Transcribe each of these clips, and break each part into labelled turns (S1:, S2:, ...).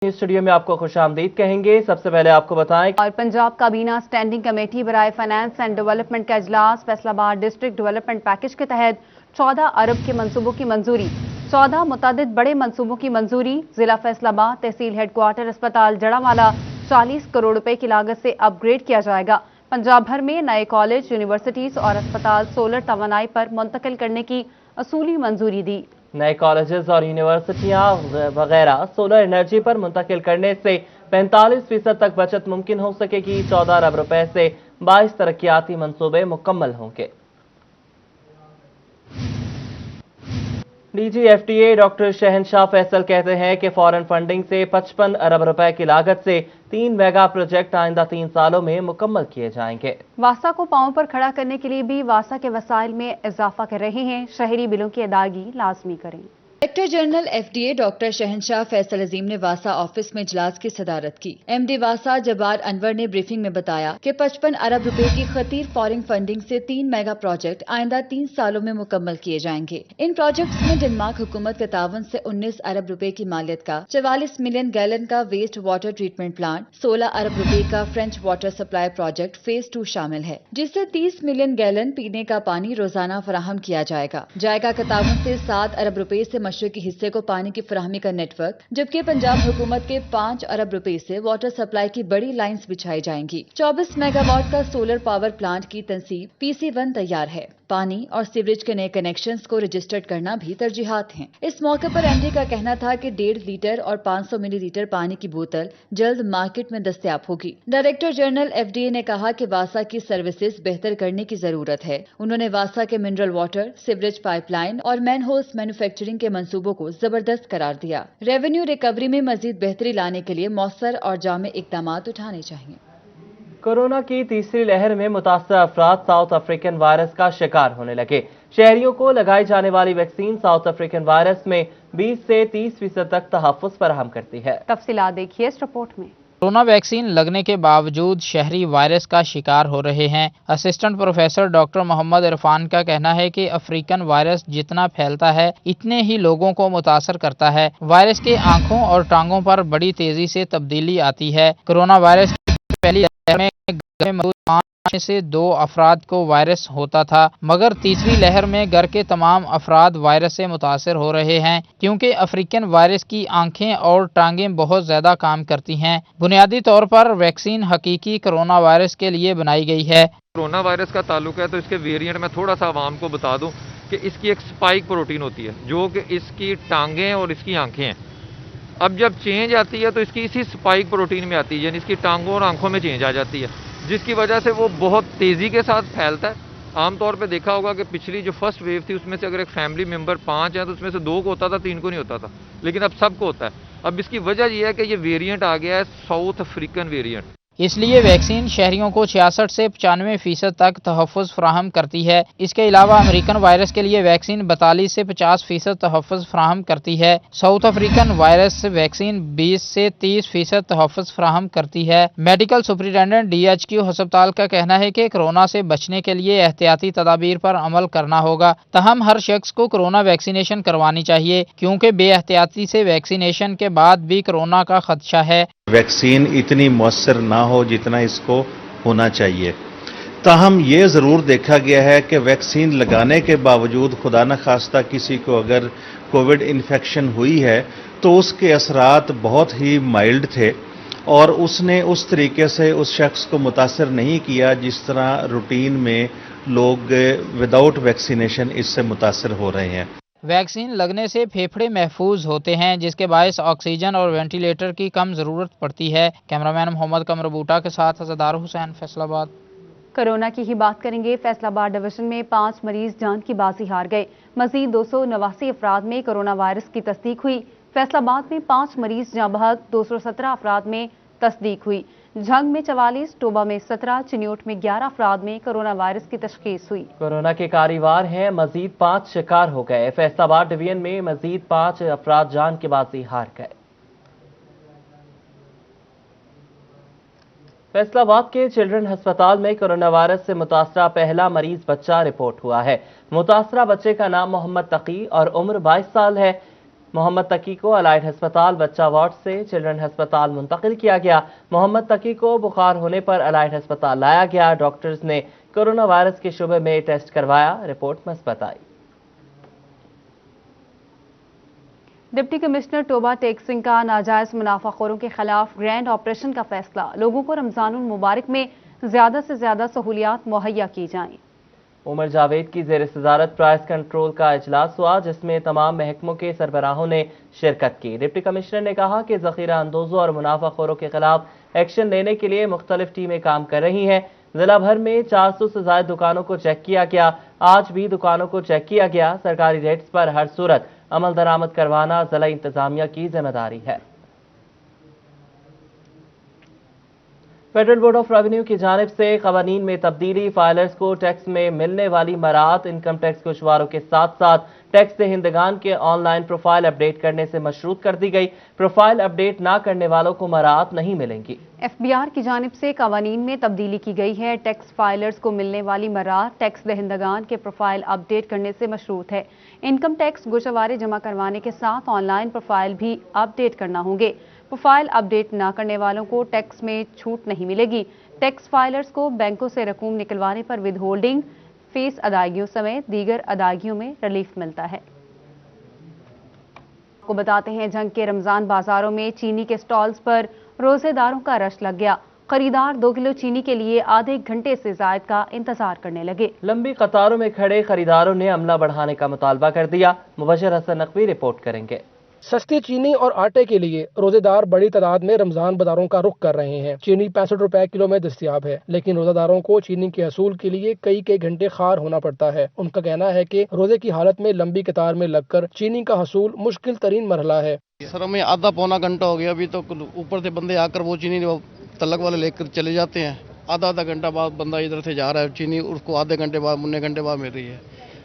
S1: Studio میں آپ کو خوش آمدید کہیں گے۔ سب سے پہلے آپ کو بتائیں
S2: اور پنجاب کابینہ اسٹینڈنگ کمیٹی برائے فائنانس اینڈ ڈیولپمنٹ کا اجلاس فیصل آباد ڈسٹرکٹ ڈیولپمنٹ پیکج کے تحت 14 ارب کے منصوبوں کی منظوری، 14 متعدد بڑے منصوبوں کی منظوری۔ ضلع فیصل آباد تحصیل ہیڈ کوارٹر اسپتال جڑاوالا 40 کروڑ روپے کی لاگت سے اپ گریڈ کیا جائے گا۔ پنجاب بھر میں نئے کالج، یونیورسٹیز اور اسپتال سولر توانائی پر منتقل کرنے کی اصولی منظوری دی۔
S1: نئے کالجز اور یونیورسٹیاں وغیرہ سولر انرجی پر منتقل کرنے سے 45% تک بچت ممکن ہو سکے گی۔ 14 ارب روپے سے 22 ترقیاتی منصوبے مکمل ہوں گے۔ D G F T A doctor شہنشاہ فیصل کہتے ہیں کہ فارن فنڈنگ سے 55 ارب روپے کی لاگت سے 3 میگا پروجیکٹ آئندہ 3 سالوں میں مکمل کیے جائیں گے۔
S2: واسا کو پاؤں پر کھڑا کرنے کے لیے بھی واسا کے وسائل میں اضافہ کر رہے ہیں۔ شہری بلوں کی ادائیگی لازمی کریں۔
S3: Director general F D A doctor شہنشاہ فیصل عظیم نے واسا آفس میں اجلاس کی صدارت کی۔ ایم ڈی واسا جبار انور نے بریفنگ میں بتایا کہ 55 ارب روپے کی خطیر فارن فنڈنگ سے 3 میگا پروجیکٹ آئندہ 3 سالوں میں مکمل کیے جائیں گے۔ ان پروجیکٹس میں ڈنمارک حکومت کے تعاون سے 19 ارب روپے کی مالیت کا 44 ملین گیلن کا ویسٹ واٹر ٹریٹمنٹ پلانٹ، 16 ارب روپے کا French water supply project phase 2 شامل ہے، جس سے 30 ملین گیلن پینے کا پانی روزانہ فراہم کیا جائے گا۔ جائقہ کے تعاون سے 7 ارب روپے سے مشرقی حصے کو پانی کی فراہمی کا نیٹ ورک، جبکہ پنجاب حکومت کے 5 ارب روپے سے واٹر سپلائی کی بڑی لائنز بچھائی جائیں گی۔ 24 میگا واٹ کا سولر پاور پلانٹ کی تنصیب PC1 تیار ہے۔ پانی اور سیوریج کے نئے کنیکشنز کو رجسٹرڈ کرنا بھی ترجیحات ہیں۔ اس موقع پر ایم ڈی کا کہنا تھا کہ 1.5 لیٹر اور 500 ملی لیٹر پانی کی بوتل جلد مارکیٹ میں دستیاب ہوگی۔ Director general F D A نے کہا کہ واسا کی سروسز بہتر کرنے کی ضرورت ہے۔ انہوں نے واسا کے mineral water, sewerage pipe line اور مین ہولز مینوفیکچرنگ کے منصوبوں کو زبردست قرار دیا۔ ریونیو ریکوری میں مزید بہتری لانے کے لیے مؤثر اور جامع اقدامات اٹھانے چاہیے۔
S1: کورونا کی تیسری لہر میں متاثرہ افراد ساؤتھ افریقن وائرس کا شکار ہونے لگے۔ شہریوں کو لگائی جانے والی ویکسین ساؤتھ افریقن وائرس میں 20 سے 30% تک تحفظ فراہم کرتی ہے۔
S2: تفصیلات دیکھیے اس رپورٹ میں۔
S4: کورونا ویکسین لگنے کے باوجود شہری وائرس کا شکار ہو رہے ہیں۔ اسسٹنٹ پروفیسر ڈاکٹر محمد عرفان کا کہنا ہے کہ افریقن وائرس جتنا پھیلتا ہے اتنے ہی لوگوں کو متاثر کرتا ہے۔ وائرس کے آنکھوں اور ٹانگوں پر بڑی تیزی سے تبدیلی آتی ہے۔ کورونا وائرس کی پہلی لہر میں گھر میں موجود 5 سے 2 افراد کو وائرس ہوتا تھا، مگر تیسری لہر میں گھر کے تمام افراد وائرس سے متاثر ہو رہے ہیں، کیونکہ افریقن وائرس کی آنکھیں اور ٹانگیں بہت زیادہ کام کرتی ہیں۔ بنیادی طور پر ویکسین حقیقی کورونا وائرس کے لیے بنائی گئی ہے۔
S5: کورونا وائرس کا تعلق ہے تو اس کے ویریئنٹ میں تھوڑا سا عوام کو بتا دوں کہ اس کی ایک سپائک پروٹین ہوتی ہے جو کہ اس کی ٹانگیں اور اس کی آنکھیں ہیں۔ اب جب چینج آتی ہے تو اس کی اسی سپائک پروٹین میں آتی ہے، یعنی اس کی ٹانگوں اور آنکھوں میں چینج آ جاتی ہے، جس کی وجہ سے وہ بہت تیزی کے ساتھ پھیلتا ہے۔ عام طور پہ دیکھا ہوگا کہ پچھلی جو فرسٹ ویو تھی اس میں سے اگر ایک فیملی ممبر 5 ہیں تو اس میں سے 2 کو ہوتا تھا، 3 کو نہیں ہوتا تھا، لیکن اب سب کو ہوتا ہے۔ اب اس کی وجہ یہ ہے کہ یہ ویریئنٹ آ گیا ہے ساؤتھ افریقن ویریئنٹ۔
S4: اس لیے ویکسین شہریوں کو 66 سے 95% تک تحفظ فراہم کرتی ہے۔ اس کے علاوہ امریکن وائرس کے لیے ویکسین 42 سے 50% تحفظ فراہم کرتی ہے۔ ساؤتھ افریقن وائرس ویکسین 20 سے 30% تحفظ فراہم کرتی ہے۔ میڈیکل سپرنٹینڈنٹ DHQ ہسپتال کا کہنا ہے کہ کورونا سے بچنے کے لیے احتیاطی تدابیر پر عمل کرنا ہوگا، تاہم ہر شخص کو کورونا ویکسینیشن کروانی چاہیے، کیونکہ بے احتیاطی سے ویکسینیشن کے بعد بھی کورونا کا خدشہ ہے۔
S6: ویکسین اتنی مؤثر نہ ہو جتنا اس کو ہونا چاہیے، تاہم یہ ضرور دیکھا گیا ہے کہ ویکسین لگانے کے باوجود خدا نخواستہ کسی کو اگر کووڈ انفیکشن ہوئی ہے تو اس کے اثرات بہت ہی مائلڈ تھے اور اس نے اس طریقے سے اس شخص کو متاثر نہیں کیا جس طرح روٹین میں لوگ وداؤٹ ویکسینیشن اس سے متاثر ہو رہے ہیں۔
S4: ویکسین لگنے سے پھیپھڑے محفوظ ہوتے ہیں، جس کے باعث آکسیجن اور وینٹیلیٹر کی کم ضرورت پڑتی ہے۔ کیمرامین محمد قمر بوٹا کے ساتھ عزادار حسین، فیصل آباد۔
S2: کورونا کی ہی بات کریں گے۔ فیصل آباد ڈویژن میں 5 مریض جان کی بازی ہار گئے۔ مزید 289 افراد میں کورونا وائرس کی تصدیق ہوئی۔ فیصل آباد میں 5 مریض جاں بحق، 217 افراد میں تصدیق ہوئی۔ جھنگ میں 44، ٹوبہ میں 17، چنیوٹ میں 11 افراد میں کورونا وائرس کی تشخیص ہوئی۔
S1: کورونا کے کاریوار ہیں، مزید 5 شکار ہو گئے۔ فیصل آباد ڈویژن میں مزید 5 افراد جان کی بازی ہار گئے۔ فیصل آباد کے چلڈرن ہسپتال میں کورونا وائرس سے متاثرہ پہلا مریض بچہ رپورٹ ہوا ہے۔ متاثرہ بچے کا نام محمد تقی اور عمر 22 سال ہے۔ محمد تقی کو الائڈ ہسپتال بچہ وارڈ سے چلڈرن ہسپتال منتقل کیا گیا۔ محمد تقی کو بخار ہونے پر الائڈ ہسپتال لایا گیا۔ ڈاکٹرز نے کورونا وائرس کے شبے میں ٹیسٹ کروایا، رپورٹ مثبت آئی۔
S2: ڈپٹی کمشنر ٹوبہ ٹیک سنگھ کا ناجائز منافع خوروں کے خلاف گرینڈ آپریشن کا فیصلہ، لوگوں کو رمضان المبارک میں زیادہ سے زیادہ سہولیات مہیا کی جائیں۔
S1: عمر جاوید کی زیر صدارت پرائس کنٹرول کا اجلاس ہوا، جس میں تمام محکموں کے سربراہوں نے شرکت کی۔ ڈپٹی کمشنر نے کہا کہ ذخیرہ اندوزوں اور منافع خوروں کے خلاف ایکشن لینے کے لیے مختلف ٹیمیں کام کر رہی ہیں۔ ضلع بھر میں 400 سے زائد دکانوں کو چیک کیا گیا۔ آج بھی دکانوں کو چیک کیا گیا۔ سرکاری ریٹس پر ہر صورت عمل درآمد کروانا ضلع انتظامیہ کی ذمہ داری ہے۔ فیڈرل بورڈ آف ریونیو کی جانب سے قوانین میں تبدیلی، فائلرز کو ٹیکس میں ملنے والی مراعات انکم ٹیکس گوشواروں کے ساتھ ساتھ ٹیکس دہندگان کے آن لائن پروفائل اپڈیٹ کرنے سے مشروط کر دی گئی۔ پروفائل اپڈیٹ نہ کرنے والوں کو مراعات نہیں ملیں گی۔
S2: ایف بی آر کی جانب سے قوانین میں تبدیلی کی گئی ہے۔ ٹیکس فائلرز کو ملنے والی مراعات ٹیکس دہندگان کے پروفائل اپڈیٹ کرنے سے مشروط ہے۔ انکم ٹیکس گوشوارے جمع کروانے کے ساتھ آن لائن پروفائل بھی اپڈیٹ کرنا ہوں گے۔ پروفائل اپڈیٹ نہ کرنے والوں کو ٹیکس میں چھوٹ نہیں ملے گی۔ ٹیکس فائلرز کو بینکوں سے رقوم نکلوانے پر ود ہولڈنگ، فیس ادائیگیوں سمیت دیگر ادائیگیوں میں ریلیف ملتا ہے۔ آپ کو بتاتے ہیں جنگ کے رمضان بازاروں میں چینی کے سٹالز پر روزے داروں کا رش لگ گیا۔ خریدار 2 کلو چینی کے لیے آدھے گھنٹے سے زائد کا انتظار کرنے لگے۔
S1: لمبی قطاروں میں کھڑے خریداروں نے عملہ بڑھانے کا مطالبہ کر دیا۔ مبشر حسن نقوی رپورٹ کریں گے۔
S7: سستی چینی اور آٹے کے لیے روزے دار بڑی تعداد میں رمضان بازاروں کا رخ کر رہے ہیں۔ چینی 65 روپے کلو میں دستیاب ہے، لیکن روزہ داروں کو چینی کے حصول کے لیے کئی گھنٹے خار ہونا پڑتا ہے۔ ان کا کہنا ہے کہ روزے کی حالت میں لمبی قطار میں لگ کر چینی کا حصول مشکل ترین مرحلہ ہے۔
S8: سر ہمیں آدھا پونا گھنٹہ ہو گیا، ابھی تو اوپر سے بندے آ کر وہ چینی تلک والے لے کر چلے جاتے ہیں۔ آدھا گھنٹہ بعد بندہ ادھر سے جا رہا ہے، چینی اس کو آدھے گھنٹے بعد 19 گھنٹے بعد مل رہی ہے۔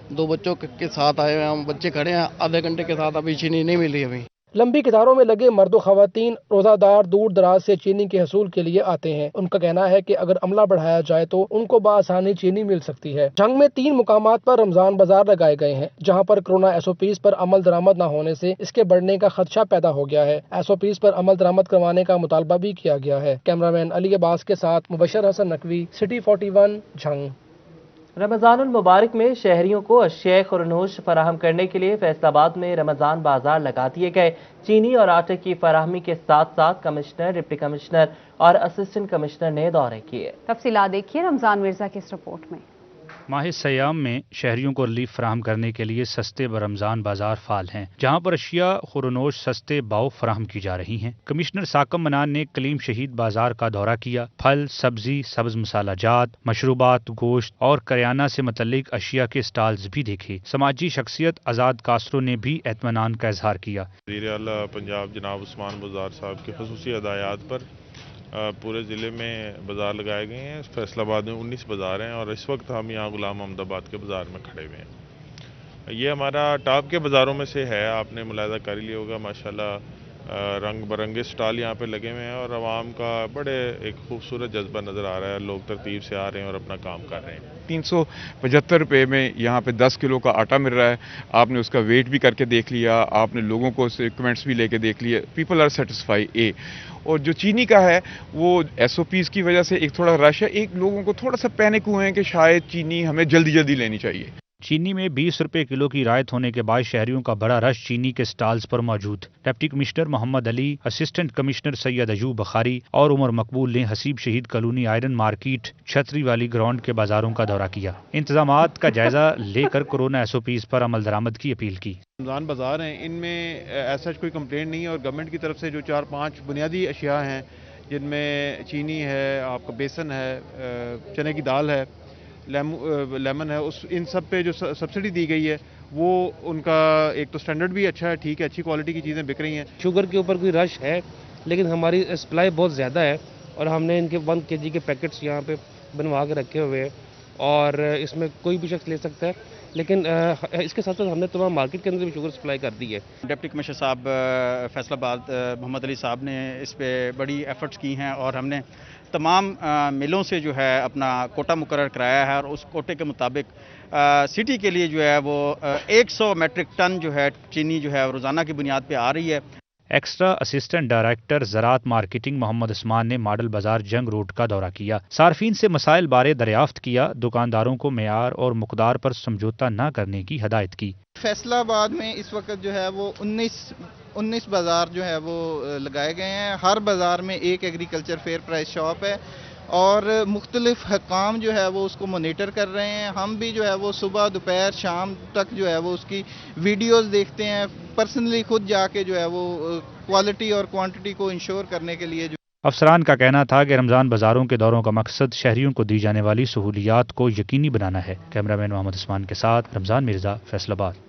S8: 2 بچوں کے ساتھ آئے ہیں ہم، بچے کھڑے ہیں، آدھے گھنٹے کے ساتھ ابھی چینی نہیں مل رہی ابھی۔
S7: لمبی قطاروں میں لگے مرد و خواتین روزہ دار دور دراز سے چینی کے حصول کے لیے آتے ہیں۔ ان کا کہنا ہے کہ اگر عملہ بڑھایا جائے تو ان کو بآسانی چینی مل سکتی ہے۔ جنگ میں 3 مقامات پر رمضان بازار لگائے گئے ہیں، جہاں پر کورونا SOPs پر عمل درآمد نہ ہونے سے اس کے بڑھنے کا خدشہ پیدا ہو گیا ہے۔ SOPs پر عمل درآمد کروانے کا مطالبہ بھی کیا گیا ہے۔ کیمرامین علی عباس کے ساتھ مبشر حسن نقوی، سٹی 41، جھنگ۔
S1: رمضان المبارک میں شہریوں کو اشیاء خورنوش فراہم کرنے کے لیے فیصل آباد میں رمضان بازار لگا دیے گئے۔ چینی اور آٹے کی فراہمی کے ساتھ ساتھ کمشنر، ڈپٹی کمشنر اور اسسٹنٹ کمشنر نے دورے کیے۔
S2: تفصیلات دیکھیے رمضان مرزا کی اس رپورٹ میں۔
S9: ماہ سیام میں شہریوں کو ریلیف فراہم کرنے کے لیے سستے برمضان بازار فعال ہیں، جہاں پر اشیاء خورنوش سستے باؤ فراہم کی جا رہی ہیں۔ کمشنر ساکم منان نے کلیم شہید بازار کا دورہ کیا۔ پھل، سبزی، سبز مسالہ جات، مشروبات، گوشت اور کریانہ سے متعلق اشیاء کے سٹالز بھی دیکھے۔ سماجی شخصیت آزاد کاسرو نے بھی اطمینان کا اظہار کیا۔
S10: وزیر اعلیٰ پنجاب جناب عثمان بزدار صاحب کے خصوصی ہدایات پر پورے ضلع میں بازار لگائے گئے ہیں۔ فیصل آباد میں 19 بازار ہیں اور اس وقت ہم یہاں غلام محمد آباد کے بازار میں کھڑے ہوئے ہیں۔ یہ ہمارا ٹاپ کے بازاروں میں سے ہے، آپ نے ملاحظہ کر لیا ہوگا، ماشاءاللہ رنگ برنگے سٹال یہاں پہ لگے ہوئے ہیں اور عوام کا بڑے ایک خوبصورت جذبہ نظر آ رہا ہے۔ لوگ ترتیب سے آ رہے ہیں اور اپنا کام کر رہے ہیں۔
S11: 375 روپے میں یہاں پہ 10 کلو کا آٹا مل رہا ہے۔ آپ نے اس کا ویٹ بھی کر کے دیکھ لیا، آپ نے لوگوں کو اس سے کمنٹس بھی لے کے دیکھ لیے۔ People are satisfy. اور جو چینی کا ہے وہ SOPs کی وجہ سے ایک تھوڑا رش ہے، ایک لوگوں کو تھوڑا سا پینک ہوئے ہیں کہ شاید چینی ہمیں جلدی لینی چاہیے۔
S9: چینی میں 20 روپے کلو کی رعایت ہونے کے بعد شہریوں کا بڑا رش چینی کے سٹالز پر موجود۔ ڈپٹی کمشنر محمد علی، اسسٹنٹ کمشنر سید ایوب بخاری اور عمر مقبول نے حسیب شہید کالونی آئرن مارکیٹ، چھتری والی گراؤنڈ کے بازاروں کا دورہ کیا۔ انتظامات کا جائزہ لے کر کورونا SOPs پر عمل درآمد کی اپیل کی۔
S12: رمضان بازار ہیں، ان میں ایسا کوئی کمپلین نہیں ہے اور گورنمنٹ کی طرف سے جو 4-5 بنیادی اشیاء ہیں جن میں چینی ہے، آپ کا بیسن ہے، چنے کی دال ہے، لیمن ہے، ان سب پہ جو سبسڈی دی گئی ہے وہ ان کا ایک تو سٹینڈرڈ بھی اچھا ہے، ٹھیک ہے، اچھی کوالٹی کی چیزیں بک رہی ہیں۔
S13: شوگر کے اوپر کوئی رش ہے لیکن ہماری سپلائی بہت زیادہ ہے اور ہم نے ان کے 1 kg کے پیکٹس یہاں پہ بنوا کے رکھے ہوئے ہیں اور اس میں کوئی بھی شخص لے سکتا ہے۔ लेकिन इसके साथ साथ हमने तमाम मार्केट के अंदर भी शुगर सप्लाई कर दी है।
S14: डिप्टी कमिश्नर साहब फैसलाबाद मोहम्मद अली साहब ने इस पे बड़ी एफर्ट्स की हैं और हमने तमाम मिलों से जो है अपना कोटा मुकर्रर कराया है और उस कोटे के मुताबिक सिटी के लिए जो है वो 100 मेट्रिक टन जो है चीनी जो है रोज़ाना की बुनियाद पे आ रही है।
S9: एक्स्ट्रा असिस्टेंट डायरेक्टर ज़राअत मार्केटिंग मोहम्मद उस्मान ने मॉडल बाजार जंग रोड का दौरा किया, सार्फिन से मसाइल बारे दरियाफ्त किया, दुकानदारों को मेयार और मुकदार पर समझौता न करने की हदायत की।
S15: फैसलाबाद में इस वक्त जो है वो 19 बाज़ार जो है वो लगाए गए हैं। हर बाज़ार में एक एग्रीकल्चर फेयर प्राइस शॉप है और मुख्तलिफ हकाम जो है वो उसको मोनीटर कर रहे हैं। हम भी जो है वो सुबह दोपहर शाम तक जो है वो उसकी वीडियोस देखते हैं, पर्सनली खुद जाके जो है वो क्वालिटी और क्वांटिटी को इंश्योर करने के लिए।
S9: अफसरान का कहना था कि रमज़ान बाज़ारों के दौरों का मकसद शहरियों को दी जाने वाली सहूलियात को यकीनी बनाना है। कैमरामैन मोहम्मद उस्मान के साथ रमज़ान मिर्ज़ा, फैसलाबाद।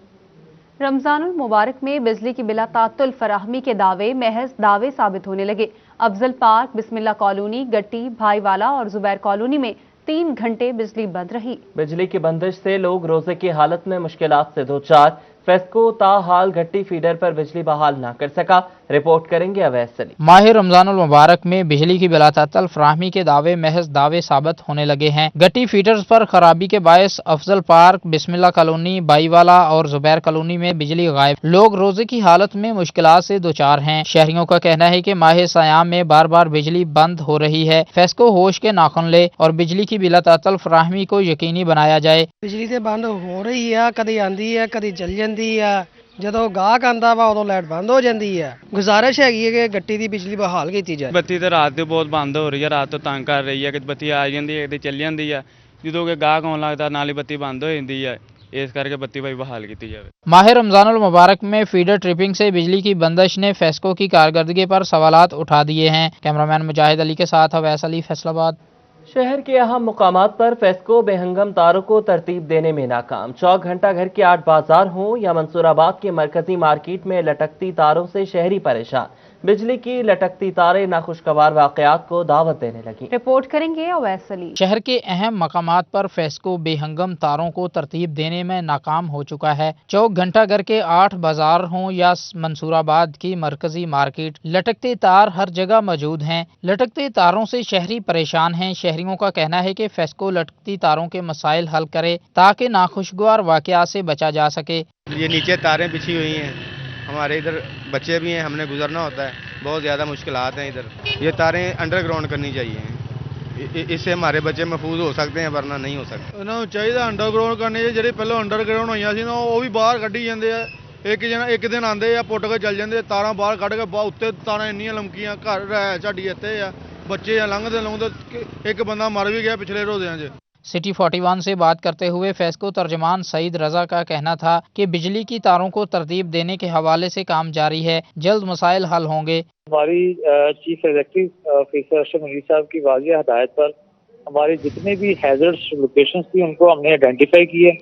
S2: रमजानुल मुबारक में बिजली की बिला तातुल फराहमी के दावे महज दावे साबित होने लगे। अफजल पार्क, बिस्मिल्लाह कॉलोनी, गट्टी, भाईवाला और जुबैर कॉलोनी में 3 घंटे बिजली बंद रही। बिजली की बंदिश से लोग रोजे की हालत में मुश्किलात से दो चार। फेस्को ताहाल घट्टी फीडर पर बिजली बहाल न कर सका। रिपोर्ट करेंगे अवैस सलीम।
S4: माह रमजानुल मुबारक में बिजली की बिलातातल फराहमी के दावे महज दावे साबित होने लगे हैं। गट्टी फीडर्स पर खराबी के बायस अफजल पार्क, बिस्मिल्लाह कॉलोनी, बाईवाला और जुबैर कॉलोनी में बिजली गायब। लोग रोजे की हालत में मुश्किलात से दो चार हैं। शहरियों का कहना है कि माह सयाम में बार बार बिजली बंद हो रही है। फेस्को होश के नाखुन ले और बिजली की बिलातातल फराहमी को यकीनी बनाया जाए।
S16: बिजली तो बंद हो रही है, कदी आंदी है कदी चल जाती है। ਜਦੋਂ ਗਾਹਕ ਆਂਦਾ ਵਾ ਉਦੋਂ ਲਾਈਟ ਬੰਦ ਹੋ ਜਾਂਦੀ ਹੈ। ਗੁਜ਼ਾਰਿਸ਼ ਹੈਗੀ ਹੈ ਕਿ ਗੱਟੀ ਦੀ ਬਿਜਲੀ ਬਹਾਲ ਕੀਤੀ ਜਾਏ।
S17: ਬੱਤੀ ਤਾਂ ਰਾਤ ਦੇ ਬਹੁਤ ਬੰਦ ਹੋ ਰਹੀ ਹੈ, ਰਾਤ ਤੋਂ ਤੰਗ ਕਰ ਰਹੀ ਹੈ ਕਿ ਬੱਤੀ ਆ ਜਾਂਦੀ ਹੈ ਤੇ ਚੱਲ ਜਾਂਦੀ ਹੈ। ਜਦੋਂ ਕਿ ਗਾਹਕ ਆਉਣ ਲੱਗਦਾ ਨਾਲ ਹੀ ਬੱਤੀ ਬੰਦ ਹੋ ਜਾਂਦੀ ਹੈ। ਇਸ ਕਰਕੇ ਬੱਤੀ ਭਾਈ बहाल की जाए।
S4: माह रमजानुल मुबारक में फीडर ट्रिपिंग से बिजली की बंदिश ने फेस्को की कारकर्दगी पर सवालात उठा दिए हैं। कैमरामैन मुजाहिद अली के साथ अवैस अली, फैसलाबाद। शहर के अहम मुकामात पर फेस्को बेहंगम तारों को तरतीब देने में नाकाम। चौक घंटा घर के 8 बाजार हों या मंसूराबाद के मरकजी मार्केट में लटकती तारों से शहरी परेशान। बिजली की लटकती तारें नाखुशगवार वाकयात को दावत देने लगी। रिपोर्ट करेंगे अवैस अली। शहर के अहम मकामात पर फेस्को बेहंगम तारों को तरतीब देने में नाकाम हो चुका है। चौक घंटा घर के 8 बाजार हों या मंसूराबाद की मरकजी मार्केट, लटकते तार हर जगह मौजूद हैं। लटकते तारों से शहरी परेशान हैं। शहरियों का कहना है कि फेस्को लटकती तारों के मसाइल हल करे ताकि नाखुशगवार वाकयात से बचा जा सके।
S18: ये नीचे तारें बिछी हुई हैं, हमारे इधर बच्चे भी हैं, हमने गुजरना होता है, बहुत ज़्यादा मुश्किलात हैं इधर। ये तारें अंडरग्राउंड करनी चाहिए, इससे हमारे बच्चे महफूज हो सकते हैं, वरना नहीं हो सकते।
S12: उन्होंने चाहिए अंडरग्राउंड करने ਜਿਹੜੇ ਪਹਿਲਾਂ ਅੰਡਰਗਰਾਉਂਡ ਹੋਈਆਂ ਸੀ ਨਾ ਉਹ ਵੀ ਬਾਹਰ ਕੱਢੀ ਜਾਂਦੇ ਆ। ਇੱਕ ਦਿਨ ਆਂਦੇ ਆ ਪੁੱਟ ਕੇ ਚੱਲ ਜਾਂਦੇ, ਤਾਰਾਂ ਬਾਹਰ ਕੱਢ ਕੇ ਬਾਹਰ ਉੱਤੇ ਤਾਰਾਂ ਇੰਨੀਆਂ ਲਮਕੀਆਂ। ਘਰ ਰਹਿ ਸਾਡੀ ਇੱਥੇ ਆ, ਬੱਚੇ ਆ ਲੰਘਦੇ ਇੱਕ ਬੰਦਾ ਮਰ ਵੀ ਗਿਆ ਪਿਛਲੇ ਰੋਜ਼ਿਆਂ 'ਚ।
S4: सिटी 41 से बात करते हुए फेस्को तर्जमान सईद रजा का कहना था कि बिजली की तारों को तरतीब देने के हवाले से काम जारी है, जल्द मसाइल हल होंगे।
S19: हमारी chief executive officer Ashraf Malik साहब की वाज़ेह हदायत पर हमारी जितने भी हैजर्ड्स लोकेशंस थी उनको हमने आइडेंटिफाई किए।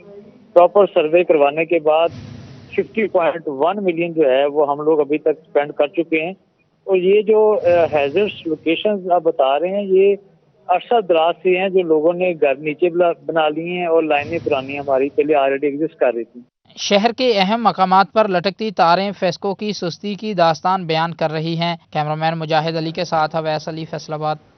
S19: प्रॉपर सर्वे करवाने के बाद 50.1 मिलियन जो है वो हम लोग अभी तक स्पेंड कर चुके हैं। और ये जो हैजर्ड्स लोकेशंस आप बता रहे हैं ये अरसा दराज से हैं, जो लोगों ने घर नीचे बना लिए हैं और लाइनें पुरानी हमारी पहले ऑलरेडी एग्जिस्ट कर रही थी।
S4: शहर के अहम मकामात पर लटकती तारें फेस्को की सुस्ती की दास्तान बयान कर रही हैं। कैमरामैन मुजाहिद अली के साथ अवैस अली, फैसलाबाद।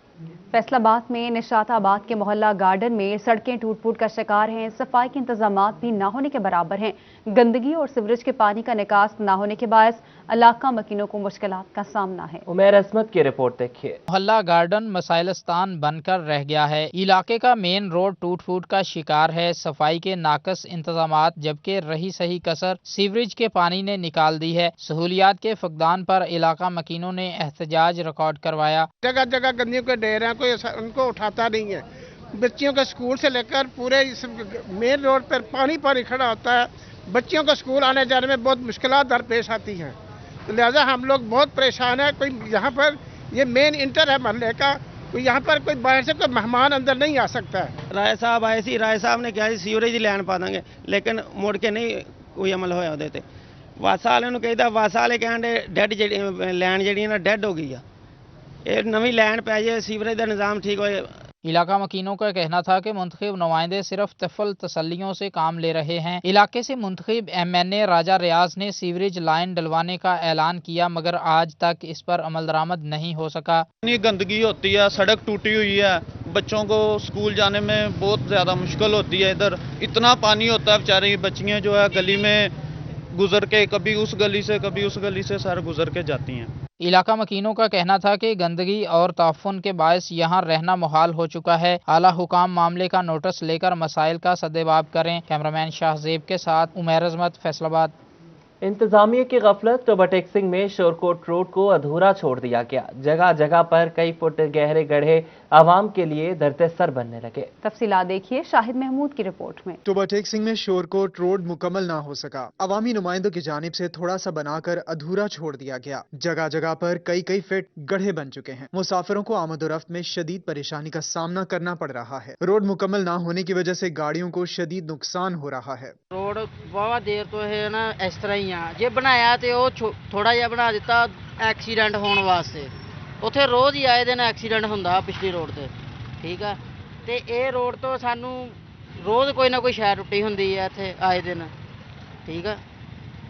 S4: फैसलाबाद में निशाताबाद के मोहल्ला गार्डन में सड़कें टूट फूट का शिकार हैं। सफाई के इंतजामात भी न होने के बराबर हैं। गंदगी और सीवरेज के पानी का निकास न होने के बायस इलाका मकीनों को मुश्किलात का सामना है। उमैर असमत की रिपोर्ट देखिए। मोहल्ला गार्डन मसाइलस्तान बनकर रह गया है। इलाके का मेन रोड टूट फूट का शिकार है। सफाई के नाकस इंतजामात जबकि रही सही कसर सीवरेज के पानी ने निकाल दी है। सहूलियात के फकदान पर इलाका मकीनों ने एहतजाज रिकॉर्ड करवाया।
S16: जगह जगह गंदगी के ढेर हैं, कोई उनको उठाता नहीं है। बच्चियों के स्कूल से लेकर पूरे मेन रोड पर पानी पानी खड़ा होता है। बच्चियों को स्कूल आने जाने में बहुत मुश्किलात दरपेश आती हैं, तो लिहाजा हम लोग बहुत परेशान हैं। कोई यहाँ पर ये मेन इंटर है मोहल्ले का, कोई यहाँ पर कोई बाहर से कोई मेहमान अंदर नहीं आ सकता है।
S18: राय साहब आए सी, राय साहब ने कहा सीवरेज लैन पा देंगे, लेकिन मुड़ के नहीं कोई अमल होया ਉਹਦੇ ਤੇ। ਵਾਸਾ ਵਾਲਿਆਂ ਨੂੰ ਕਹਿੰਦਾ, ਵਾਸਾ ਵਾਲੇ ਕਹਿੰਦੇ ਡੈਡ ਜਿਹੜੀ ਲੈਣ ਜਿਹੜੀ ਨਾ ਡੈਡ ਹੋ ਗਈ ਆ। ਇਹ ਨਵੀਂ ਲੈਣ ਪੈ ਜੇ, ਸੀਵਰੇਜ ਦਾ ਨਿਜ਼ਾਮ ਠੀਕ ਹੋਏ।
S4: इलाका मकीनों का कहना था कि मुंतखब नुमाइंदे सिर्फ तफल तसल्लियों से काम ले रहे हैं। इलाके से मुंतखब MNA राजा रियाज ने सीवरेज लाइन डलवाने का ऐलान किया, मगर आज तक इस पर अमल दरामद नहीं हो सका।
S20: इतनी गंदगी होती है, सड़क टूटी हुई है, बच्चों को स्कूल जाने में बहुत ज़्यादा मुश्किल होती है। इधर इतना पानी होता है, बेचारी बच्चियाँ जो है गली में गुजर के कभी उस गली से कभी उस गली से सर गुजर के जाती हैं।
S4: इलाका मकीनों का कहना था कि गंदगी और ताफुन के बायस यहाँ रहना मुहाल हो चुका है। आला हुकाम मामले का नोटिस लेकर मसाइल का सद्जवाब करें। कैमरामैन शाहजेब के साथ उमैर अजमत, फैसलाबाद।
S1: इंतजामिया की गफलत, ओवरटेक्सिंग में शोरकोट रोड को अधूरा छोड़ दिया गया। जगह जगह पर कई फुट गहरे गड्ढे आवाम के लिए दर्द सर बनने लगे।
S2: तफसीलात देखिए शाहिद महमूद की रिपोर्ट में।
S21: ओवरटेक्सिंग में शोरकोट रोड मुकम्मल ना हो सका। अवामी नुमाइंदों की जानिब से थोड़ा सा बनाकर अधूरा छोड़ दिया गया। जगह जगह पर कई फीट गड्ढे बन चुके हैं। मुसाफिरों को आमदोरफ्त में शदीद परेशानी का सामना करना पड़ रहा है। रोड मुकम्मल ना होने की वजह से गाड़ियों को शदीद नुकसान हो रहा है।
S22: रोड बहुत देर तो है ना इस तरह ही जे बनाया तो थोड़ा जिहा बना दिता एक्सीडेंट होने वास्ते। उत्थे रोज ही आए दिन एक्सीडेंट हुंदा पिछली रोड ते, ठीक है। ते ये रोड तो सानू रोज कोई ना कोई शैर टुटी हुंदी है इत्थे आए दिन, ठीक है।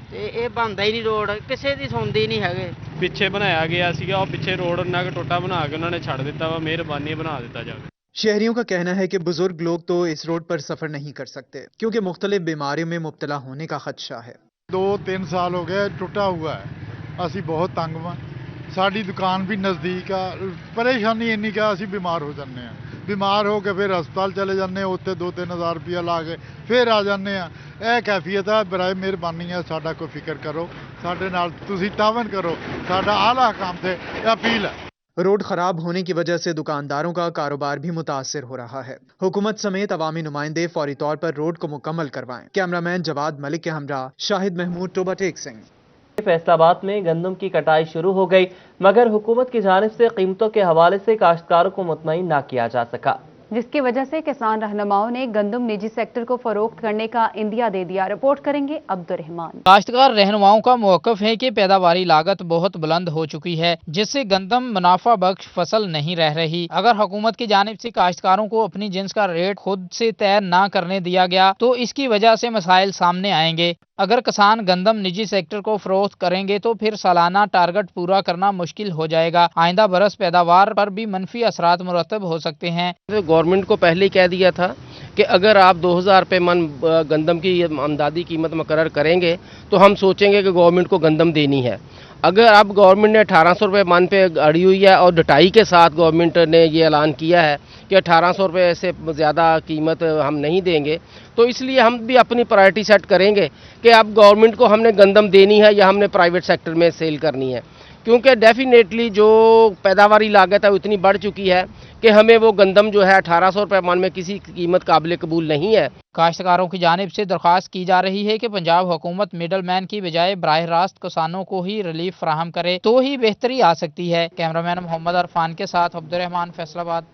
S22: ते ये बनदा ही नहीं रोड, किसी दी सुनदी नहीं हैगे।
S17: ਪਿੱਛੇ ਬਣਾਇਆ ਗਿਆ ਸੀਗਾ, ਉਹ ਪਿੱਛੇ ਰੋਡ ਉਹਨਾਂ ਕੋ ਟੋਟਾ ਬਣਾ ਕੇ ਉਹਨਾਂ ਨੇ ਛੱਡ ਦਿੱਤਾ ਵਾ। ਮਿਹਰਬਾਨੀ ਬਣਾ ਦਿੱਤਾ ਜਾਵੇ।
S21: शहरियों का कहना है कि बुजुर्ग लोग तो इस रोड पर सफर नहीं कर सकते क्योंकि मुख्तलिफ बीमारियों में मुब्तला होने का खदशा है।
S23: 2-3 साल हो गए टुटा हुआ है, असी बहुत तंग वा। साडी दुकान भी नज़दीक आ, परेशानी इन्नी कि असी बीमार हो जाने हैं। बीमार हो के फिर हस्पताल चले जाने, उत्ते 2-3 हज़ार रुपया ला के फिर आ जाने। यह कैफियत है, बराए मेहरबानी है साडा कोई फिक्र करो, साडे नाल तुसी तावन करो, साडा आला काम से अपील है।
S21: रोड खराब होने की वजह से दुकानदारों का कारोबार भी मुतासर हो रहा है। हुकूमत समेत अवामी नुमाइंदे फौरी तौर पर रोड को मुकम्मल करवाएं। कैमरामैन जवाद मलिक के हमरा शाहिद महमूद, ओवरटेक्सिंग।
S1: फैसलाबाद में गंदम की कटाई शुरू हो गई, मगर हुकूमत की जानिब से कीमतों के हवाले से काश्तकारों को मुतमईन न किया जा सका,
S2: जिसकी वजह से किसान रहनुमाओं ने गंदम निजी सेक्टर को फरोख्त करने का इंदिया दे दिया। रिपोर्ट करेंगे अब्दुर्रहमान।
S4: काश्तकार रहनुमाओं का मौक़िफ़ है कि पैदावारी लागत बहुत बुलंद हो चुकी है, जिससे गंदम मुनाफा बख्श फसल नहीं रह रही। अगर हुकूमत की जानिब से काश्तकारों को अपनी जिन्स का रेट खुद से तय न करने दिया गया तो इसकी वजह से मसाइल सामने आएंगे। अगर किसान गंदम निजी सेक्टर को फरोख्त करेंगे तो फिर सालाना टारगेट पूरा करना मुश्किल हो जाएगा। आइंदा बरस पैदावार पर भी मनफी असरात मुरतब हो सकते हैं।
S13: गवर्नमेंट को पहले ही कह दिया था कि अगर आप 2000 रुपये मन गंदम की आमदादी कीमत मुकर्रर करेंगे तो हम सोचेंगे कि गवर्नमेंट को गंदम देनी है। अगर अब गवर्नमेंट ने 1800 रुपये मन पे अड़ी हुई है और डटाई के साथ गवर्नमेंट ने ये ऐलान किया है कि 1800 रुपये से ज़्यादा कीमत हम नहीं देंगे, तो इसलिए हम भी अपनी प्रायोरिटी सेट करेंगे कि अब गवर्नमेंट को हमने गंदम देनी है या हमने प्राइवेट सेक्टर में सेल करनी है, क्योंकि डेफिनेटली जो पैदावारी लागत है वो इतनी बढ़ चुकी है कि हमें वो गंदम जो है 1800 रुपये मन में किसी कीमत काबिल कबूल नहीं है।
S4: काश्तकारों की जानिब से दरख्वास्त की जा रही है कि पंजाब हुकूमत मिडल मैन की बजाय बराह रास्त किसानों को ही रिलीफ फराहम करे तो ही बेहतरी आ सकती है। कैमरामैन मोहम्मद अरफान के साथ अब्दुर्रहमान, फैसलाबाद।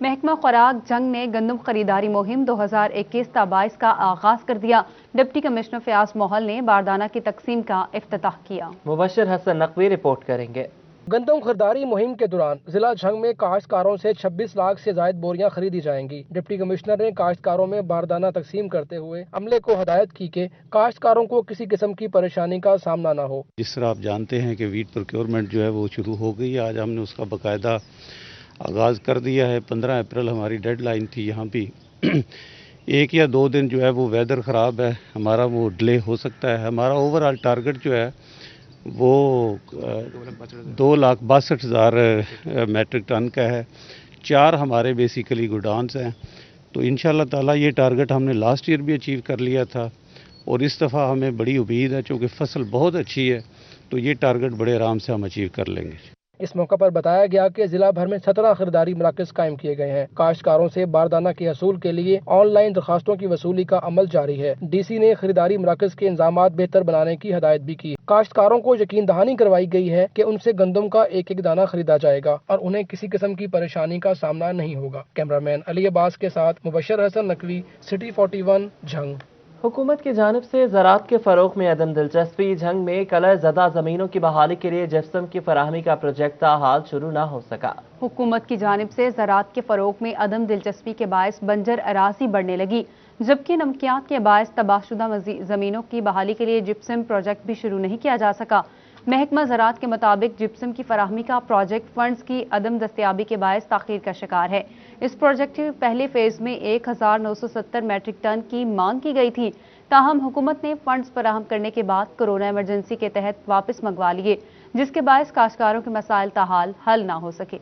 S2: महकमा खुराक जंग ने गंदम खरीदारी मुहिम 2021-22 का आगाज कर दिया। डिप्टी कमिश्नर फयाज मोहल ने बारदाना की तकसीम का इफ्तिताह किया।
S1: मुबशर हसन नकवी रिपोर्ट करेंगे।
S7: गंदम खरीदारी मुहिम के दौरान जिला झंग में काश्तकारों से 26 लाख से जायद बोरियां खरीदी जाएंगी। डिप्टी कमिश्नर ने काश्तकारों में बारदाना तकसीम करते हुए अमले को हदायत की कि काश्तकारों को किसी किस्म की परेशानी का सामना न हो।
S24: जिस तरह आप जानते हैं कि वीट प्रोक्योरमेंट जो है वो शुरू हो गई है। आज हमने उसका बाकायदा आगाज़ कर दिया है। 15 अप्रैल हमारी डेडलाइन थी। यहाँ भी 1 या 2 दिन जो है वो वेदर ख़राब है, हमारा वो डिले हो सकता है। हमारा ओवरऑल टारगेट जो है वो 2,62,000 मैट्रिक टन का है। 4 हमारे बेसिकली गोडाउन्स हैं, तो इंशाल्लाह ताला ये टारगेट हमने लास्ट ईयर भी अचीव कर लिया था और इस दफ़ा हमें बड़ी उम्मीद है, चूँकि फसल बहुत अच्छी है तो ये टारगेट बड़े आराम से हम अचीव कर लेंगे।
S7: इस मौके पर बताया गया कि जिला भर में 17 खरीदारी मराकज़ कायम किए गए हैं। काश्तकारों से बारदाना के हसूल के लिए ऑनलाइन दरखास्तों की वसूली का अमल जारी है। DC ने खरीदारी मराकज़ के इंतजामात बेहतर बनाने की हदायत भी की। काश्तकारों को यकीन दहानी करवाई गई है कि उनसे गंदम का एक एक दाना खरीदा जाएगा और उन्हें किसी किस्म की परेशानी का सामना नहीं होगा। कैमरामैन अली अब्बास के साथ मुबशर हसन नकवी, सिटी 41, झंग।
S1: हुकूमत की जानिब से ज़राअत के फ़रोग़ में अदम दिलचस्पी। झंग में कलर ज़दा ज़मीनों की बहाली के लिए जिप्सम की फराहमी का प्रोजेक्ट ताहाल शुरू न हो सका।
S2: हुकूमत की जानिब से ज़राअत के फ़रोग़ में अदम दिलचस्पी के बायस बंजर अराज़ी बढ़ने लगी, जबकि नमकियात के बायस तबाहशुदा ज़मीनों की बहाली के लिए जिप्सम प्रोजेक्ट भी शुरू नहीं किया जा सका। महकमा ज़राअत के मुताबिक जिप्सम की फराहमी का प्रोजेक्ट फंड्स की अदम दस्तयाबी के बायस ताख़ीर का शिकार है। इस प्रोजेक्ट के पहले फेज़ में 1970 मैट्रिक टन की मांग की गई थी, ताहम हुकूमत ने फंड्स फराहम करने के बाद कोरोना इमरजेंसी के तहत वापस मंगवा लिए, जिसके बायस काश्तकारों के मसाइल ताहाल हल ना हो सके।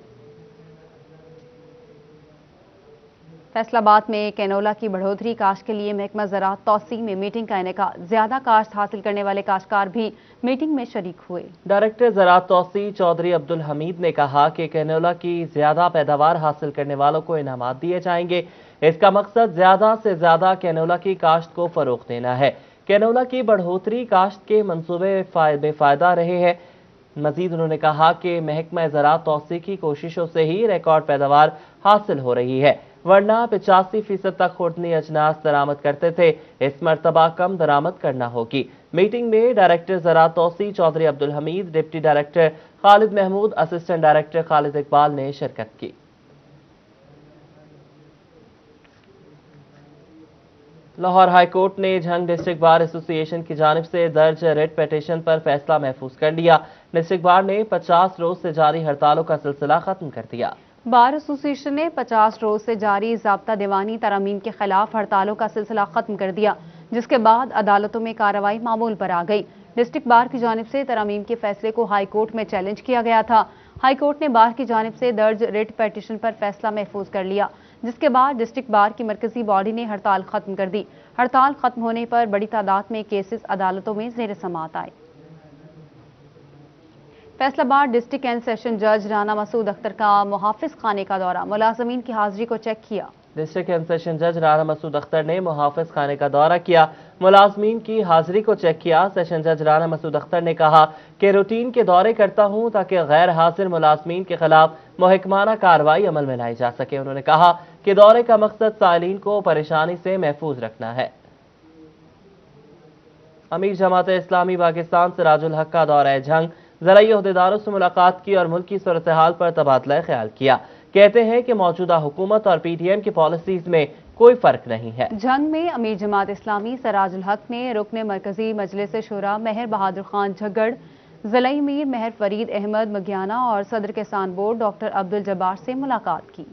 S2: फैसलाबाद में कैनोला की बढ़ोतरी काश्त के लिए महकमा ज़राअत तौसी में मीटिंग का इनेकाद। ज्यादा काश्त हासिल करने वाले काश्तकार भी मीटिंग में शरीक हुए। डायरेक्टर ज़राअत तौसी चौधरी अब्दुल हमीद ने कहा कि कैनोला की ज्यादा पैदावार हासिल करने वालों को इनामात दिए जाएंगे। इसका मकसद ज्यादा से ज्यादा कैनोला की काश्त को फरोग़ देना है। कैनोला की बढ़ोतरी काश्त के मंसूबे बेफायदा रहे हैं। मजीद उन्होंने कहा कि महकमा ज़राअत तौसी की कोशिशों से ही रिकॉर्ड पैदावार हासिल हो रही है, वरना 85% तक खुर्दनी अजनास दरामद करते थे। इस मरतबा कम दरामद करना होगी। मीटिंग में डायरेक्टर ज़राअत तौसी Chaudhry Abdul Hamid, deputy director Khalid Mahmood, assistant director Khalid Iqbal ने शिरकत की। लाहौर हाई कोर्ट ने झंग डिस्ट्रिक्ट बार एसोसिएशन की जानिब से दर्ज रिट पिटीशन पर फैसला महफूज कर लिया। डिस्ट्रिक्ट बार ने 50 रोज से जारी हड़तालों का सिलसिला खत्म कर दिया। बार एसोसिएशन ने 50 रोज से जारी ज़ाब्ता दीवानी तरमीम के खिलाफ हड़तालों का सिलसिला खत्म कर दिया, जिसके बाद अदालतों में कार्रवाई मामूल पर आ गई। डिस्ट्रिक्ट बार की जानिब से तरमीम के फैसले को हाई कोर्ट में चैलेंज किया गया था। हाई कोर्ट ने बार की जानिब से दर्ज रिट पिटीशन पर फैसला महफूज कर लिया, जिसके बाद डिस्ट्रिक्ट बार की मरकजी बॉडी ने हड़ताल खत्म कर दी। हड़ताल खत्म होने पर बड़ी तादाद में केसेस अदालतों में ज़ेर समाअत आए। फैसलाबाद डिस्ट्रिक्ट एंड सेशन जज राना मसूद अख्तर का मुहाफिज खाने का दौरा, मुलाजमीन की हाजिरी को चेक किया। डिस्ट्रिक्ट एंड सेशन जज राना मसूद अख्तर ने मुहाफिज खाने का दौरा किया, मुलाजमीन की हाजिरी को चेक किया। सेशन जज राना मसूद अख्तर ने कहा कि रूटीन के दौरे करता हूं ताकि गैर हाजिर मुलाजमीन के खिलाफ मुहकमाना कार्रवाई अमल में लाई जा सके। उन्होंने कहा कि दौरे का मकसद साइलिन को परेशानी से महफूज रखना है। अमीर जमात इस्लामी पाकिस्तान सिराजुल हक का दौरा झंग, ज़राई अहदेदारों से मुलाकात की और मुल्क की सूरत हाल पर तबादला ख्याल किया। कहते हैं कि मौजूदा हुकूमत और PTM की पॉलिसीज में कोई फर्क नहीं है। जंग में अमीर जमात इस्लामी सिराजुल हक ने रुकने मरकजी मजलिस शुरा मेहर बहादुर खान झग्गड़, ज़लई मीर मेहर फरीद अहमद मगियाना और सदर किसान बोर्ड डॉक्टर अब्दुल जब्बार से मुलाकात की।